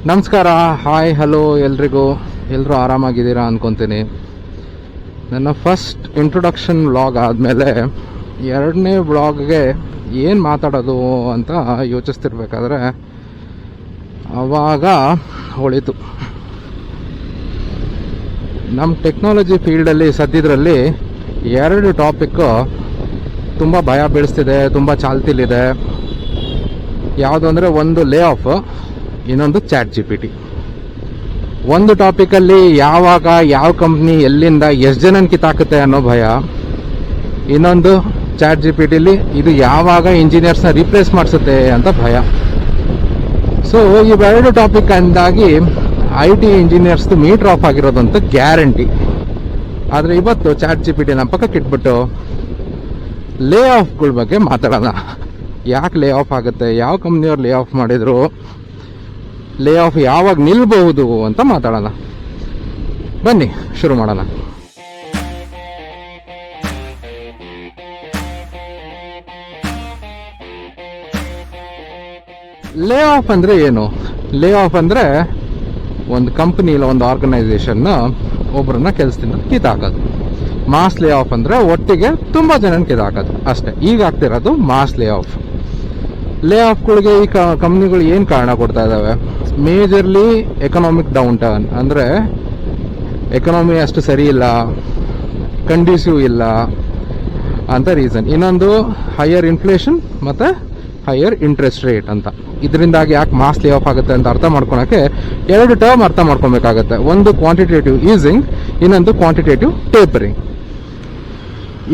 ನಮಸ್ಕಾರ, hi, hello ಎಲ್ರಿಗೂ. ಎಲ್ಲರೂ ಆರಾಮಾಗಿದ್ದೀರಾ ಅಂದ್ಕೊತೀನಿ. ನನ್ನ ಫಸ್ಟ್ ಇಂಟ್ರೊಡಕ್ಷನ್ ವ್ಲಾಗ್ ಆದಮೇಲೆ ಎರಡನೇ ವ್ಲಾಗ್ಗೆ ಏನು ಮಾತಾಡೋದು ಅಂತ ಯೋಚಿಸ್ತಿರ್ಬೇಕಾದ್ರೆ ಆವಾಗ ಹೊಳಿತು, ನಮ್ಮ ಟೆಕ್ನಾಲಜಿ ಫೀಲ್ಡಲ್ಲಿ ಸದ್ಯದ್ರಲ್ಲಿ ಎರಡು ಟಾಪಿಕ್ಕು ತುಂಬ ಭಯ ಬೀಳಿಸ್ತಿದೆ, ತುಂಬ ಚಾಲ್ತಿಲಿದೆ. ಯಾವುದು ಅಂದರೆ ಒಂದು ಲೇ ಆಫ್, ಇನ್ನೊಂದು ಚಾಟ್ GPT. ಒಂದು ಟಾಪಿಕಲ್ಲಿ ಯಾವಾಗ ಯಾವ ಕಂಪ್ನಿ ಎಲ್ಲಿಂದ ಎಷ್ಟು ಜನನ ಕಿತ್ತಾಕುತ್ತೆ ಅನ್ನೋ ಭಯ, ಇನ್ನೊಂದು ಚಾಟ್ GPTಲಿ ಇದು ಯಾವಾಗ ಇಂಜಿನಿಯರ್ಸ್ನ ರಿಪ್ಲೇಸ್ ಮಾಡಿಸುತ್ತೆ ಅಂತ ಭಯ. ಸೊ ಇವೆರಡು ಟಾಪಿಕ್ ಅಂದಾಗಿ IT ಇಂಜಿನಿಯರ್ಸ್ದು ಮೀಟರ್ ಆಫ್ ಆಗಿರೋದಂತ ಗ್ಯಾರಂಟಿ. ಆದರೆ ಇವತ್ತು ಚಾಟ್ GPT ನಮ್ಮ ಪಕ್ಕಕ್ಕೆ ಇಟ್ಬಿಟ್ಟು ಲೇ ಆಫ್ಗಳ ಬಗ್ಗೆ ಮಾತಾಡೋಣ. ಯಾಕೆ ಲೇ ಆಫ್ ಆಗುತ್ತೆ, ಯಾವ ಕಂಪ್ನಿಯವ್ರು ಲೇ ಆಫ್ ಮಾಡಿದ್ರು, ಲೇ ಆಫ್ ಯಾವಾಗ ನಿಲ್ಬಹುದು ಅಂತ ಮಾತಾಡೋಣ. ಬನ್ನಿ ಶುರು ಮಾಡೋಣ. ಲೇ ಆಫ್ ಅಂದರೆ ಏನು? ಲೇ ಆಫ್ ಅಂದರೆ ಒಂದು ಕಂಪ್ನಿ ಇಲ್ಲ ಒಂದು ಆರ್ಗನೈಸೇಷನ್ನ ಒಬ್ಬರನ್ನ ಕೆಲಸದಿಂದ ಕಿತ್ತಾಕೋದು. ಮಾಸ್ ಲೇ ಆಫ್ ಅಂದರೆ ಒಟ್ಟಿಗೆ ತುಂಬ ಜನನ ಕಿತ್ತಾಕೋದು ಅಷ್ಟೇ. ಈಗ ಆಗ್ತಿರೋದು ಮಾಸ್ ಲೇ ಆಫ್. ಲೇ ಆಫ್ಗಳಿಗೆ ಈ ಕಂಪ್ನಿಗಳು ಏನು ಕಾರಣ ಕೊಡ್ತಾ ಇದ್ದಾವೆ? ಮೇಜರ್ಲಿ ಎಕನಾಮಿಕ್ ಡೌನ್ ಟರ್ನ್, ಅಂದರೆ ಎಕನಾಮಿ ಅಷ್ಟು ಸರಿ ಇಲ್ಲ, ಕಂಡೀಸಿವ್ ಇಲ್ಲ ಅಂತ ರೀಸನ್. ಇನ್ನೊಂದು ಹೈಯರ್ ಇನ್ಫ್ಲೇಷನ್ ಮತ್ತು ಹೈಯರ್ ಇಂಟ್ರೆಸ್ಟ್ ರೇಟ್ ಅಂತ. ಇದರಿಂದಾಗಿ ಯಾಕೆ ಮಾಸ್ ಲೇ ಆಫ್ ಆಗುತ್ತೆ ಅಂತ ಅರ್ಥ ಮಾಡ್ಕೊಳಕ್ಕೆ ಎರಡು ಟರ್ಮ್ ಅರ್ಥ ಮಾಡ್ಕೊಬೇಕಾಗತ್ತೆ. ಒಂದು ಕ್ವಾಂಟಿಟೇಟಿವ್ ಈಸಿಂಗ್, ಇನ್ನೊಂದು ಕ್ವಾಂಟಿಟೇಟಿವ್ ಟೇಪರಿಂಗ್.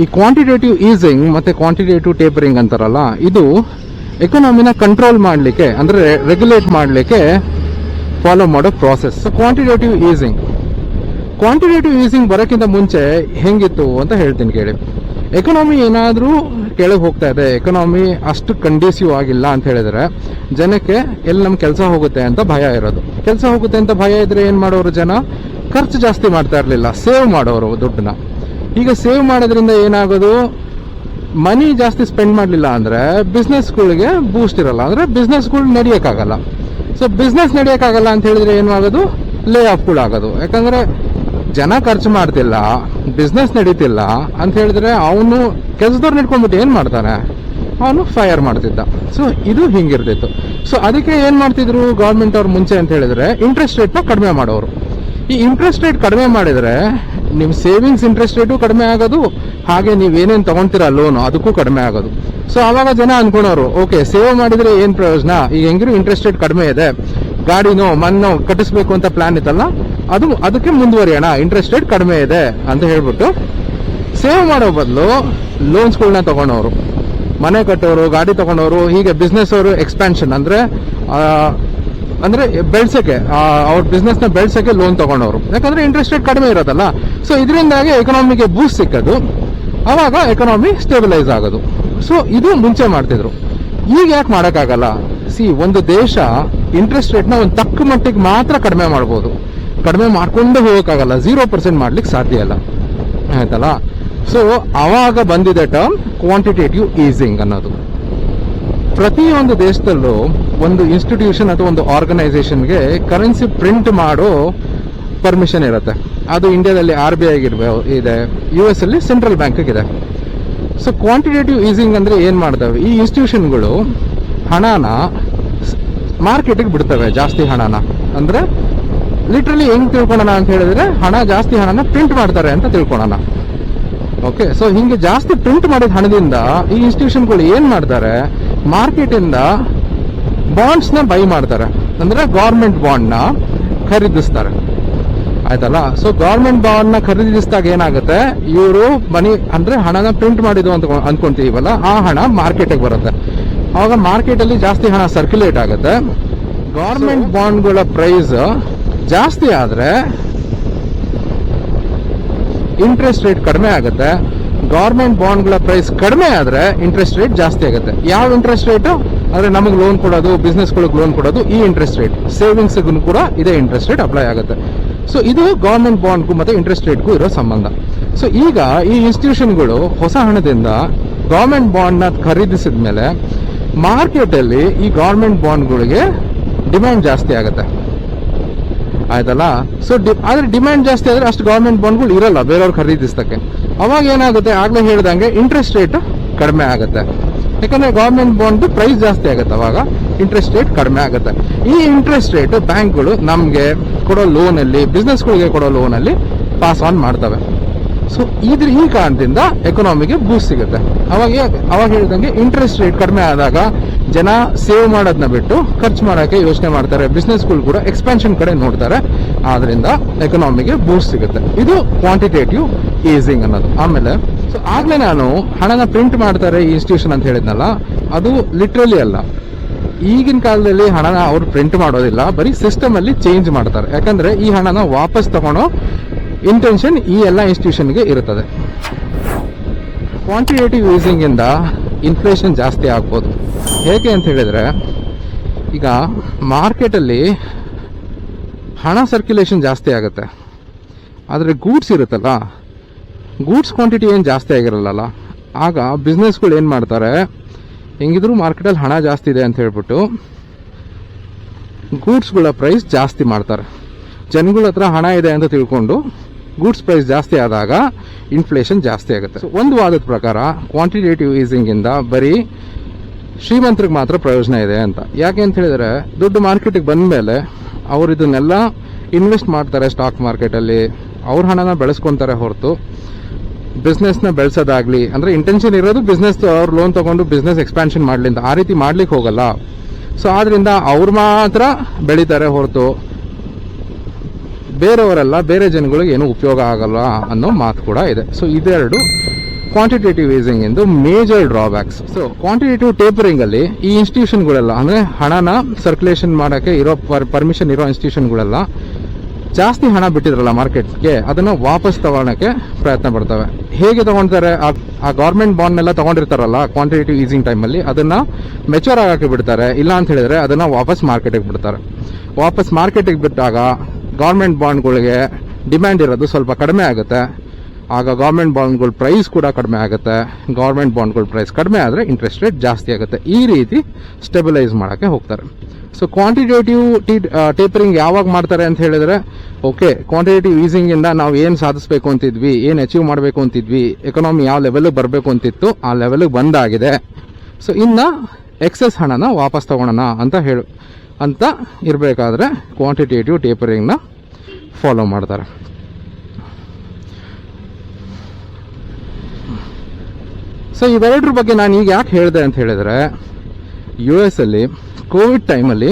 ಈ ಕ್ವಾಂಟಿಟೇಟಿವ್ ಈಸಿಂಗ್ ಮತ್ತು ಕ್ವಾಂಟಿಟೇಟಿವ್ ಟೇಪರಿಂಗ್ ಅಂತಾರಲ್ಲ, ಇದು ಎಕನಾಮಿನ ಕಂಟ್ರೋಲ್ ಮಾಡಲಿಕ್ಕೆ, ಅಂದರೆ ರೆಗ್ಯುಲೇಟ್ ಮಾಡಲಿಕ್ಕೆ ಫಾಲೋ ಮಾಡೋ ಪ್ರಾಸೆಸ್. ಕ್ವಾಂಟಿಟೇಟಿವ್ ಈಸಿಂಗ್ ಬರೋಕ್ಕಿಂತ ಮುಂಚೆ ಹೆಂಗಿತ್ತು ಅಂತ ಹೇಳ್ತೀನಿ ಕೇಳಿ. ಎಕನಾಮಿ ಏನಾದರೂ ಕೆಳಗೆ ಹೋಗ್ತಾ ಇದೆ, ಎಕನಾಮಿ ಅಷ್ಟು ಕಂಡೀಸಿವ್ ಆಗಿಲ್ಲ ಅಂತ ಹೇಳಿದ್ರೆ ಜನಕ್ಕೆ ಎಲ್ಲಿ ನಮ್ಮ ಕೆಲಸ ಹೋಗುತ್ತೆ ಅಂತ ಭಯ ಇರೋದು. ಕೆಲಸ ಹೋಗುತ್ತೆ ಅಂತ ಭಯ ಇದ್ರೆ ಏನು ಮಾಡೋರು ಜನ? ಖರ್ಚು ಜಾಸ್ತಿ ಮಾಡ್ತಾ ಇರಲಿಲ್ಲ, ಸೇವ್ ಮಾಡೋರು ದುಡ್ಡನ್ನ. ಈಗ ಸೇವ್ ಮಾಡೋದ್ರಿಂದ ಏನಾಗೋದು? ಮನಿ ಜಾಸ್ತಿ ಸ್ಪೆಂಡ್ ಮಾಡಲಿಲ್ಲ ಅಂದರೆ ಬಿಸ್ನೆಸ್ಗಳಿಗೆ ಬೂಸ್ಟ್ ಇರಲ್ಲ, ಅಂದರೆ ಬಿಸ್ನೆಸ್ಗಳು ನಡೆಯೋಕ್ಕಾಗಲ್ಲ. ಸೊ ಬಿಸ್ನೆಸ್ ನಡೆಯೋಕ್ಕಾಗಲ್ಲ ಅಂತ ಹೇಳಿದ್ರೆ ಏನು ಆಗೋದು? ಲೇ ಆಫ್ಗಳು ಆಗೋದು. ಯಾಕಂದರೆ ಜನ ಖರ್ಚು ಮಾಡ್ತಿಲ್ಲ, ಬಿಸ್ನೆಸ್ ನಡೀತಿಲ್ಲ ಅಂತ ಹೇಳಿದ್ರೆ ಅವನು ಕೆಲಸದವ್ರು ನಿಡ್ಕೊಂಡ್ಬಿಟ್ಟು ಏನು ಮಾಡ್ತಾನೆ? ಅವನು ಫೈರ್ ಮಾಡ್ತಿದ್ದ. ಸೊ ಇದು ಹಿಂಗಿರ್ತಿತ್ತು. ಸೊ ಅದಕ್ಕೆ ಏನು ಮಾಡ್ತಿದ್ರು ಗೌರ್ಮೆಂಟ್ ಅವ್ರು ಮುಂಚೆ ಅಂತ ಹೇಳಿದ್ರೆ ಇಂಟ್ರೆಸ್ಟ್ ರೇಟ್ನ ಕಡಿಮೆ ಮಾಡೋರು. ಈ ಇಂಟ್ರೆಸ್ಟ್ ರೇಟ್ ಕಡಿಮೆ ಮಾಡಿದರೆ ನಿಮ್ಮ ಸೇವಿಂಗ್ಸ್ ಇಂಟ್ರೆಸ್ಟ್ ರೇಟು ಕಡಿಮೆ ಆಗೋದು, ಹಾಗೆ ನೀವೇನೇನು ತೊಗೊಳ್ತೀರಾ ಲೋನು ಅದಕ್ಕೂ ಕಡಿಮೆ ಆಗೋದು. ಸೊ ಆವಾಗ ಜನ ಅನ್ಕೊಳೋರು, ಓಕೆ ಸೇವ್ ಮಾಡಿದರೆ ಏನು ಪ್ರಯೋಜನ, ಈಗ ಹೆಂಗಿರು ಇಂಟ್ರೆಸ್ಟ್ ರೇಟ್ ಕಡಿಮೆ ಇದೆ, ಗಾಡಿನೋ ಮಣ್ಣೋ ಕಟ್ಟಿಸ್ಬೇಕು ಅಂತ ಪ್ಲಾನ್ ಇತ್ತಲ್ಲ, ಅದಕ್ಕೆ ಮುಂದುವರಿಯೋಣ, ಇಂಟ್ರೆಸ್ಟ್ ರೇಟ್ ಕಡಿಮೆ ಇದೆ ಅಂತ ಹೇಳ್ಬಿಟ್ಟು ಸೇವ್ ಮಾಡೋ ಬದಲು ಲೋನ್ಸ್ಗಳನ್ನ ತಗೊಂಡವರು, ಮನೆ ಕಟ್ಟೋರು, ಗಾಡಿ ತಗೊಂಡವರು, ಹೀಗೆ ಬಿಸ್ನೆಸ್ ಅವರು ಎಕ್ಸ್ಪ್ಯಾನ್ಷನ್ ಅಂದರೆ ಬೆಳ್ಸಕ್ಕೆ, ಅವ್ರ ಬಿಸ್ನೆಸ್ನ ಬೆಳ್ಸಕ್ಕೆ ಲೋನ್ ತಗೊಂಡವರು. ಯಾಕಂದ್ರೆ ಇಂಟ್ರೆಸ್ಟ್ ರೇಟ್ ಕಡಿಮೆ ಇರೋದಲ್ಲ. ಸೊ ಇದರಿಂದಾಗಿ ಎಕನಾಮಿಗೆ ಬೂಸ್ಟ್ ಸಿಕ್ಕೋದು, ಅವಾಗ ಎಕನಾಮಿ ಸ್ಟೇಬಿಲೈಸ್ ಆಗೋದು. ಸೊ ಇದು ಮುಂಚೆ ಮಾಡ್ತಿದ್ರು. ಈಗ ಯಾಕೆ ಮಾಡೋಕ್ಕಾಗಲ್ಲ? ಒಂದು ದೇಶ ಇಂಟ್ರೆಸ್ಟ್ ರೇಟ್ನ ಒಂದು ತಕ್ಕ ಮಟ್ಟಿಗೆ ಮಾತ್ರ ಕಡಿಮೆ ಮಾಡ್ಬೋದು, ಕಡಿಮೆ ಮಾಡ್ಕೊಂಡು ಹೋಗೋಕ್ಕಾಗಲ್ಲ, 0% ಮಾಡ್ಲಿಕ್ಕೆ ಸಾಧ್ಯ ಇಲ್ಲ, ಆಯ್ತಲ್ಲ. ಸೊ ಅವಾಗ ಬಂದಿದೆ ಟರ್ಮ್ ಕ್ವಾಂಟಿಟೇಟಿವ್ ಈಸಿಂಗ್ ಅನ್ನೋದು. ಪ್ರತಿಯೊಂದು ದೇಶದಲ್ಲೂ ಒಂದು ಇನ್ಸ್ಟಿಟ್ಯೂಷನ್ ಅಥವಾ ಒಂದು ಆರ್ಗನೈಸೇಷನ್ಗೆ ಕರೆನ್ಸಿ ಪ್ರಿಂಟ್ ಮಾಡೋ ಪರ್ಮಿಷನ್ ಇರುತ್ತೆ. ಅದು ಇಂಡಿಯಾದಲ್ಲಿ RBI ಇದೆ, US ಅಲ್ಲಿ ಸೆಂಟ್ರಲ್ ಬ್ಯಾಂಕ್ ಇದೆ. ಸೊ ಕ್ವಾಂಟಿಟೇಟಿವ್ ಈಸಿಂಗ್ ಅಂದ್ರೆ ಏನ್ ಮಾಡ್ತವೆ? ಈ ಇನ್ಸ್ಟಿಟ್ಯೂಷನ್ಗಳು ಹಣನ ಮಾರ್ಕೆಟಿಗೆ ಬಿಡ್ತವೆ, ಜಾಸ್ತಿ ಹಣನ. ಅಂದ್ರೆ ಲಿಟ್ರಲಿ ಹೆಂಗ್ ತಿಳ್ಕೊಳ್ಳೋಣ ಅಂತ ಹೇಳಿದ್ರೆ, ಜಾಸ್ತಿ ಹಣನ ಪ್ರಿಂಟ್ ಮಾಡ್ತಾರೆ ಅಂತ ತಿಳ್ಕೊಳ್ಳೋಣ. ಓಕೆ, ಸೊ ಹಿಂಗೆ ಜಾಸ್ತಿ ಪ್ರಿಂಟ್ ಮಾಡಿದ ಹಣದಿಂದ ಈ ಇನ್ಸ್ಟಿಟ್ಯೂಷನ್ಗಳು ಏನ್ ಮಾಡ್ತಾರೆ? ಮಾರ್ಕೆಟ್ ಇಂದ ಬಾಂಡ್ಸ್ ನ ಬೈ ಮಾಡ್ತಾರೆ, ಅಂದ್ರೆ ಗವರ್ಮೆಂಟ್ ಬಾಂಡ್ ನ ಖರೀದಿಸ್ತಾರೆ, ಆಯ್ತಲ್ಲ. ಸೊ ಗವರ್ಮೆಂಟ್ ಬಾಂಡ್ ನ ಖರೀದಿಸಿದಾಗ ಏನಾಗುತ್ತೆ? ಇವರು ಮನಿ ಅಂದ್ರೆ ಹಣನ ಪ್ರಿಂಟ್ ಮಾಡಿದ್ದು ಅಂತ ಅನ್ಕೊಂತೀವಲ್ಲ, ಆ ಹಣ ಮಾರ್ಕೆಟ್ಗೆ ಬರುತ್ತೆ. ಆವಾಗ ಮಾರ್ಕೆಟ್ ಅಲ್ಲಿ ಜಾಸ್ತಿ ಹಣ ಸರ್ಕ್ಯುಲೇಟ್ ಆಗುತ್ತೆ. ಗವರ್ಮೆಂಟ್ ಬಾಂಡ್ಗಳ ಪ್ರೈಸ್ ಜಾಸ್ತಿ ಆದ್ರೆ ಇಂಟ್ರೆಸ್ಟ್ ರೇಟ್ ಕಡಿಮೆ ಆಗುತ್ತೆ. ಗವರ್ಮೆಂಟ್ ಬಾಂಡ್ಗಳ ಪ್ರೈಸ್ ಕಡಿಮೆ ಆದ್ರೆ ಇಂಟ್ರೆಸ್ಟ್ ರೇಟ್ ಜಾಸ್ತಿ ಆಗುತ್ತೆ. ಯಾವ ಇಂಟ್ರೆಸ್ಟ್ ರೇಟ್ ಅಂದ್ರೆ ನಮಗೆ ಲೋನ್ ಕೊಡೋದು, ಬಿಸ್ನೆಸ್ಗಳಿಗೆ ಲೋನ್ ಕೊಡೋದು, ಈ ಇಂಟ್ರೆಸ್ಟ್ ರೇಟ್. ಸೇವಿಂಗ್ಸ್ಗೂ ಕೂಡ ಇದೇ ಇಂಟ್ರೆಸ್ಟ್ ರೇಟ್ ಅಪ್ಲೈ ಆಗುತ್ತೆ. ಸೊ ಇದು ಗವರ್ಮೆಂಟ್ ಬಾಂಡ್ಗೂ ಮತ್ತೆ ಇಂಟ್ರೆಸ್ಟ್ ರೇಟ್ಗೂ ಇರೋ ಸಂಬಂಧ. ಸೊ ಈಗ ಈ ಇನ್ಸ್ಟಿಟ್ಯೂಷನ್ಗಳು ಹೊಸ ಹಣದಿಂದ ಗವರ್ಮೆಂಟ್ ಬಾಂಡ್ ನ ಖರೀದಿಸಿದ ಮೇಲೆ ಮಾರ್ಕೆಟ್ ಅಲ್ಲಿ ಈ ಗವರ್ಮೆಂಟ್ ಬಾಂಡ್ಗಳಿಗೆ ಡಿಮ್ಯಾಂಡ್ ಜಾಸ್ತಿ ಆಗುತ್ತೆ. ಆಯ್ತಲ್ಲ. ಸೊ ಆದ್ರೆ ಡಿಮ್ಯಾಂಡ್ ಜಾಸ್ತಿ ಆದ್ರೆ ಅಷ್ಟು ಗವರ್ಮೆಂಟ್ ಬಾಂಡ್ಗಳು ಇರಲ್ಲ ಬೇರೆಯವ್ರು ಖರೀದಿಸಕ್ಕೆ. ಅವಾಗ ಏನಾಗುತ್ತೆ, ಆಗ್ಲೇ ಹೇಳ್ದಂಗೆ ಇಂಟ್ರೆಸ್ಟ್ ರೇಟ್ ಕಡಿಮೆ ಆಗುತ್ತೆ. ಯಾಕಂದ್ರೆ ಗವರ್ಮೆಂಟ್ ಬಾಂಡ್ ಪ್ರೈಸ್ ಜಾಸ್ತಿ ಆಗುತ್ತೆ, ಅವಾಗ ಇಂಟ್ರೆಸ್ಟ್ ರೇಟ್ ಕಡಿಮೆ ಆಗುತ್ತೆ. ಈ ಇಂಟ್ರೆಸ್ಟ್ ರೇಟ್ ಬ್ಯಾಂಕ್ಗಳು ನಮ್ಗೆ ಕೊಡೋ ಲೋನ್ ಅಲ್ಲಿ, ಬಿಸ್ನೆಸ್ಗಳಿಗೆ ಕೊಡೋ ಲೋನ್ ಅಲ್ಲಿ ಪಾಸ್ ಆನ್ ಮಾಡ್ತವೆ. ಸೊ ಈ ಕಾರಣದಿಂದ ಎಕನಾಮಿಗೆ ಬೂಸ್ಟ್ ಸಿಗುತ್ತೆ. ಅವಾಗ ಹೇಳಿದಂಗೆ ಇಂಟ್ರೆಸ್ಟ್ ರೇಟ್ ಕಡಿಮೆ ಆದಾಗ ಜನ ಸೇವ್ ಮಾಡೋದನ್ನ ಬಿಟ್ಟು ಖರ್ಚು ಮಾಡೋಕೆ ಯೋಚನೆ ಮಾಡ್ತಾರೆ. ಬಿಸ್ನೆಸ್ಗಳು ಕೂಡ ಎಕ್ಸ್ಪಾನ್ಷನ್ ಕಡೆ ನೋಡ್ತಾರೆ. ಆದ್ರಿಂದ ಎಕನಾಮಿಗೆ ಬೂಸ್ಟ್ ಸಿಗುತ್ತೆ. ಇದು ಕ್ವಾಂಟಿಟೇಟಿವ್ ಈಸಿಂಗ್ ಅನ್ನೋದು. ಆಮೇಲೆ ಸೊ ಆಗ್ಲೇ ನಾನು ಹಣನ ಪ್ರಿಂಟ್ ಮಾಡ್ತಾರೆ ಈ ಇನ್ಸ್ಟಿಟ್ಯೂಷನ್ ಅಂತ ಹೇಳಿದ್ನಲ್ಲ, ಅದು ಲಿಟ್ರಲಿ ಅಲ್ಲ. ಈಗಿನ ಕಾಲದಲ್ಲಿ ಹಣನ ಅವ್ರು ಪ್ರಿಂಟ್ ಮಾಡೋದಿಲ್ಲ, ಬರೀ ಸಿಸ್ಟಮ್ ಅಲ್ಲಿ ಚೇಂಜ್ ಮಾಡ್ತಾರೆ. ಯಾಕಂದ್ರೆ ಈ ಹಣನ ವಾಪಸ್ ತಗೊಳ್ಳೋ ಇಂಟೆನ್ಷನ್ ಈ ಎಲ್ಲ ಇನ್ಸ್ಟಿಟ್ಯೂಷನ್ಗೆ ಇರುತ್ತದೆ. ಕ್ವಾಂಟಿಟೇಟಿವ್ ಈಸಿಂಗ್ ಇಂದ ಇನ್ಫ್ಲೇಷನ್ ಜಾಸ್ತಿ ಆಗ್ಬೋದು. ಹೇಗೆ ಅಂತ ಹೇಳಿದ್ರೆ, ಈಗ ಮಾರ್ಕೆಟಲ್ಲಿ ಹಣ ಸರ್ಕ್ಯುಲೇಷನ್ ಜಾಸ್ತಿ ಆಗುತ್ತೆ, ಆದರೆ ಗೂಡ್ಸ್ ಇರುತ್ತಲ್ಲ, ಗೂಡ್ಸ್ ಕ್ವಾಂಟಿಟಿ ಏನು ಜಾಸ್ತಿ ಆಗಿರಲ್ಲ. ಆಗ ಬಿಸ್ನೆಸ್ಗಳು ಏನು ಮಾಡ್ತಾರೆ, ಹೆಂಗಿದ್ರು ಮಾರ್ಕೆಟಲ್ಲಿ ಹಣ ಜಾಸ್ತಿ ಇದೆ ಅಂತ ಹೇಳ್ಬಿಟ್ಟು ಗೂಡ್ಸ್ಗಳ ಪ್ರೈಸ್ ಜಾಸ್ತಿ ಮಾಡ್ತಾರೆ. ಜನಗಳ ಹತ್ರ ಹಣ ಇದೆ ಅಂತ ತಿಳ್ಕೊಂಡು ಗೂಡ್ಸ್ ಪ್ರೈಸ್ ಜಾಸ್ತಿ ಆದಾಗ ಇನ್ಫ್ಲೇಷನ್ ಜಾಸ್ತಿ ಆಗುತ್ತೆ. ಒಂದು ವಾದದ ಪ್ರಕಾರ ಕ್ವಾಂಟಿಟೇಟಿವ್ ಈಸಿಂಗ್ ಇಂದ ಬರೀ ಶ್ರೀಮಂತರಿಗೆ ಮಾತ್ರ ಪ್ರಯೋಜನ ಇದೆ ಅಂತ. ಯಾಕೆ ಅಂತ ಹೇಳಿದ್ರೆ, ದುಡ್ಡು ಮಾರ್ಕೆಟಿಗೆ ಬಂದ ಮೇಲೆ ಅವ್ರು ಇದನ್ನೆಲ್ಲ ಇನ್ವೆಸ್ಟ್ ಮಾಡ್ತಾರೆ ಸ್ಟಾಕ್ ಮಾರ್ಕೆಟಲ್ಲಿ, ಅವ್ರ ಹಣನ ಬೆಳೆಸ್ಕೊಂತಾರೆ ಹೊರತು ಬಿಸ್ನೆಸ್ನ ಬೆಳೆಸೋದಾಗ್ಲಿ, ಅಂದ್ರೆ ಇಂಟೆನ್ಷನ್ ಇರೋದು ಬಿಸ್ನೆಸ್ ಅವ್ರು ಲೋನ್ ತಗೊಂಡು ಬಿಸ್ನೆಸ್ ಎಕ್ಸ್ಪಾನ್ಷನ್ ಮಾಡ್ಲಿ ಅಂತ, ಆ ರೀತಿ ಮಾಡ್ಲಿಕ್ಕೆ ಹೋಗಲ್ಲ. ಸೊ ಆದ್ರಿಂದ ಅವ್ರು ಮಾತ್ರ ಬೆಳೀತಾರೆ ಹೊರತು ಬೇರೆಯವರೆಲ್ಲ, ಬೇರೆ ಜನಗಳಿಗೆ ಏನೂ ಉಪಯೋಗ ಆಗಲ್ಲ ಅನ್ನೋ ಮಾತು ಕೂಡ ಇದೆ. ಸೊ ಇದೆರಡು ಕ್ವಾಂಟಿಟೇಟಿವ್ ಈಸಿಂಗ್ ಎಂದು major drawbacks. So quantitative tapering ಅಲ್ಲಿ ಈ ಇನ್ಸ್ಟಿಟ್ಯೂಷನ್ಗಳೆಲ್ಲ, ಅಂದ್ರೆ ಹಣನ ಸರ್ಕ್ಯುಲೇಷನ್ ಮಾಡಕ್ಕೆ ಇರೋ ಪರ್ಮಿಷನ್ ಇರೋ ಇನ್ಸ್ಟಿಟ್ಯೂಷನ್ಗಳೆಲ್ಲ ಜಾಸ್ತಿ ಹಣ ಬಿಟ್ಟಿದ್ರಲ್ಲ ಮಾರ್ಕೆಟ್ಗೆ, ಅದನ್ನ ವಾಪಸ್ ತಗೊಳಕ್ಕೆ ಪ್ರಯತ್ನ ಪಡ್ತವೆ. ಹೇಗೆ ತಗೊಳ್ತಾರೆ, ಆ ಗವರ್ಮೆಂಟ್ ಬಾಂಡ್ ಎಲ್ಲ ತಗೊಂಡಿರ್ತಾರಲ್ಲ ಕ್ವಾಂಟಿಟೇಟಿವ್ ಈಸಿಂಗ್ ಟೈಮಲ್ಲಿ, ಅದನ್ನ ಮೆಚೂರ್ ಆಗಕ್ಕೆ ಬಿಡ್ತಾರೆ. ಇಲ್ಲ ಅಂತ ಹೇಳಿದ್ರೆ ಅದನ್ನ ವಾಪಸ್ ಮಾರ್ಕೆಟಿಗೆ ಬಿಡ್ತಾರೆ. ವಾಪಸ್ ಮಾರ್ಕೆಟಿಗೆ ಬಿಟ್ಟಾಗ ಗವರ್ಮೆಂಟ್ ಬಾಂಡ್ಗಳಿಗೆ ಡಿಮ್ಯಾಂಡ್ ಇರೋದು ಸ್ವಲ್ಪ ಕಡಿಮೆ ಆಗುತ್ತೆ. ಆಗ ಗವರ್ಮೆಂಟ್ ಬಾಂಡ್ಗಳ ಪ್ರೈಸ್ ಕೂಡ ಕಡಿಮೆ ಆಗುತ್ತೆ. ಗವರ್ಮೆಂಟ್ ಬಾಂಡ್ಗಳ ಪ್ರೈಸ್ ಕಡಿಮೆ ಆದರೆ ಇಂಟ್ರೆಸ್ಟ್ ರೇಟ್ ಜಾಸ್ತಿ ಆಗುತ್ತೆ. ಈ ರೀತಿ ಸ್ಟೆಬಿಲೈಸ್ ಮಾಡೋಕ್ಕೆ ಹೋಗ್ತಾರೆ. ಸೊ ಕ್ವಾಂಟಿಟೇಟಿವ್ ಟೇಪರಿಂಗ್ ಯಾವಾಗ ಮಾಡ್ತಾರೆ ಅಂತ ಹೇಳಿದ್ರೆ, ಓಕೆ, ಕ್ವಾಂಟಿಟೇಟಿವ್ ಈಸಿಂಗ್ ಇಂದ ನಾವು ಏನು ಸಾಧಿಸಬೇಕು ಅಂತಿದ್ವಿ, ಏನು ಅಚೀವ್ ಮಾಡಬೇಕು ಅಂತಿದ್ವಿ, ಎಕನಾಮಿ ಯಾವ ಲೆವೆಲ್ಗೆ ಬರಬೇಕು ಅಂತಿತ್ತು ಆ ಲೆವೆಲ್ಗೆ ಬಂದಾಗಿದೆ. ಸೊ ಇನ್ನು ಎಕ್ಸೆಸ್ ಹಣನ ವಾಪಸ್ ತಗೊಳ್ಳೋಣ ಅಂತ ಇರಬೇಕಾದ್ರೆ ಕ್ವಾಂಟಿಟೇಟಿವ್ ಟೇಪರಿಂಗ್ನ ಫಾಲೋ ಮಾಡ್ತಾರೆ. ಸೊ ಇವೆರಡರ ಬಗ್ಗೆ ನಾನು ಈಗ ಯಾಕೆ ಹೇಳಿದೆ ಅಂತ ಹೇಳಿದ್ರೆ, US ಅಲ್ಲಿ ಕೋವಿಡ್ ಟೈಮಲ್ಲಿ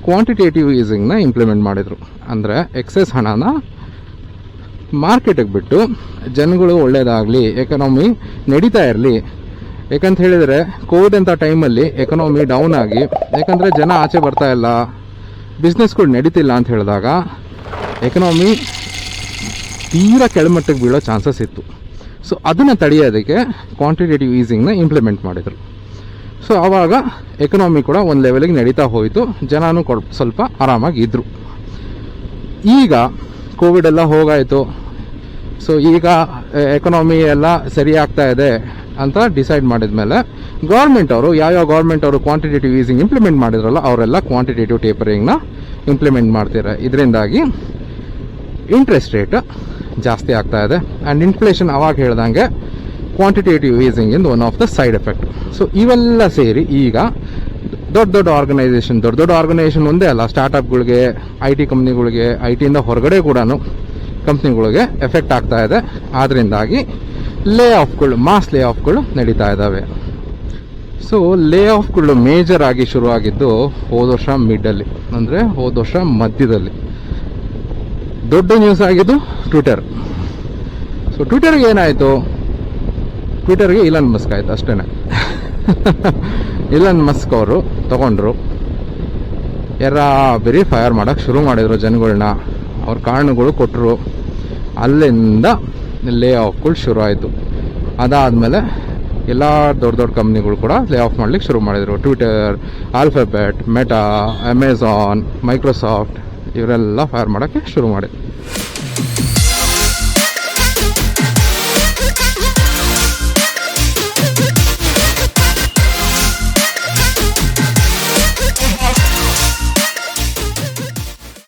ಕ್ವಾಂಟಿಟೇಟಿವ್ ಈಸಿಂಗ್ನ ಇಂಪ್ಲಿಮೆಂಟ್ ಮಾಡಿದ್ರು. ಅಂದರೆ ಎಕ್ಸೆಸ್ ಹಣನ ಮಾರ್ಕೆಟಿಗೆ ಬಿಟ್ಟು ಜನಗಳು ಒಳ್ಳೇದಾಗಲಿ, ಎಕನಾಮಿ ನಡೀತಾ ಇರಲಿ. ಯಾಕಂತ ಹೇಳಿದರೆ ಕೋವಿಡ್ ಅಂತ ಟೈಮಲ್ಲಿ ಎಕನಾಮಿ ಡೌನ್ ಆಗಿ, ಯಾಕಂದರೆ ಜನ ಆಚೆ ಬರ್ತಾ ಇಲ್ಲ, ಬಿಸ್ನೆಸ್ಗಳು ನಡೀತಿಲ್ಲ ಅಂತ ಹೇಳಿದಾಗ ಎಕನಾಮಿ ತೀರಾ ಕೆಳಮಟ್ಟಕ್ಕೆ ಬೀಳೋ ಚಾನ್ಸಸ್ ಇತ್ತು. ಸೊ ಅದನ್ನು ತಡೆಯೋದಕ್ಕೆ ಕ್ವಾಂಟಿಟೇಟಿವ್ ಈಸಿಂಗ್ನ ಇಂಪ್ಲಿಮೆಂಟ್ ಮಾಡಿದರು. ಸೊ ಆವಾಗ ಎಕನಾಮಿ ಕೂಡ ಒಂದು ಲೆವೆಲಿಗೆ ನಡೀತಾ ಹೋಯಿತು, ಜನನೂ ಸ್ವಲ್ಪ ಆರಾಮಾಗಿ ಇದ್ದರು. ಈಗ ಕೋವಿಡ್ ಎಲ್ಲ ಹೋಗಾಯಿತು. ಸೊ ಈಗ ಎಕನಾಮಿ ಎಲ್ಲ ಸರಿ ಆಗ್ತಾ ಇದೆ ಅಂತ ಡಿಸೈಡ್ ಮಾಡಿದ ಮೇಲೆ ಗೌರ್ಮೆಂಟ್ ಅವರು, ಯಾವ್ಯಾವ ಗೌರ್ಮೆಂಟ್ ಅವರು ಕ್ವಾಂಟಿಟೇಟಿವ್ ಈಸಿಂಗ್ ಇಂಪ್ಲಿಮೆಂಟ್ ಮಾಡಿದ್ರಲ್ಲ ಅವರೆಲ್ಲ ಕ್ವಾಂಟಿಟೇಟಿವ್ ಟೇಪರಿಂಗ್ನ ಇಂಪ್ಲಿಮೆಂಟ್ ಮಾಡ್ತಾರೆ. ಇದರಿಂದಾಗಿ ಇಂಟ್ರೆಸ್ಟ್ ರೇಟ್ ಜಾಸ್ತಿ ಆಗ್ತಾ ಇದೆ. ಆ್ಯಂಡ್ ಇನ್ಫ್ಲೇಷನ್ ಅವಾಗ ಹೇಳ್ದಂಗೆ ಕ್ವಾಂಟಿಟೇಟಿವ್ ಈಸಿಂಗ್ ಇಂದ one of the side effect. So ಇವೆಲ್ಲ ಸೇರಿ ಈಗ ದೊಡ್ಡ ಆರ್ಗನೈಸೇಷನ್ ಒಂದೇ ಅಲ್ಲ, ಸ್ಟಾರ್ಟ್ಅಪ್ಗಳಿಗೆ, IT ಕಂಪ್ನಿಗಳಿಗೆ, IT ಇಂದ ಹೊರಗಡೆ ಕೂಡ ಕಂಪ್ನಿಗಳಿಗೆ ಎಫೆಕ್ಟ್ ಆಗ್ತಾ ಇದೆ. ಆದ್ರಿಂದಾಗಿ ಮಾಸ್ ಲೇ ಆಫ್ಗಳು ನಡೀತಾ ಇದ್ದಾವೆ. ಸೊ ಲೇ ಆಫ್ಗಳು ಮೇಜರ್ ಆಗಿ ಶುರುವಾಗಿದ್ದು ಹೋದ ವರ್ಷ ಮಿಡ್ಡಲ್ಲಿ, ಅಂದರೆ ಹೋದ ವರ್ಷ ಮಧ್ಯದಲ್ಲಿ. ದೊಡ್ಡ ನ್ಯೂಸ್ ಆಗಿದ್ದು ಟ್ವಿಟರ್. ಸೊ ಟ್ವಿಟರ್ಗೆ ಏನಾಯಿತು, ಟ್ವಿಟರ್ಗೆ ಇಲಾನ್ ಮಸ್ಕ್ ಆಯಿತು ಅಷ್ಟೇ. ಇಲಾನ್ ಮಸ್ಕ್ ಅವರು ತಗೊಂಡ್ರು, ಬರೀ ಫೈರ್ ಮಾಡೋಕ್ಕೆ ಶುರು ಮಾಡಿದ್ರು ಜನಗಳನ್ನ. ಅವ್ರ ಕಾರಣಗಳು ಕೊಟ್ಟರು. ಅಲ್ಲಿಂದ ಲೇ ಆಫ್ಗಳು ಶುರು ಆಯಿತು. ಅದಾದಮೇಲೆ ಎಲ್ಲ ದೊಡ್ಡ ಕಂಪ್ನಿಗಳು ಕೂಡ ಲೇ ಆಫ್ ಮಾಡ್ಲಿಕ್ಕೆ ಶುರು ಮಾಡಿದರು. Twitter, alphabet, meta, Amazon, Microsoft ಇವರೆಲ್ಲ ಫೈರ್ ಮಾಡೋಕ್ಕೆ ಶುರು ಮಾಡಿದ್ರು.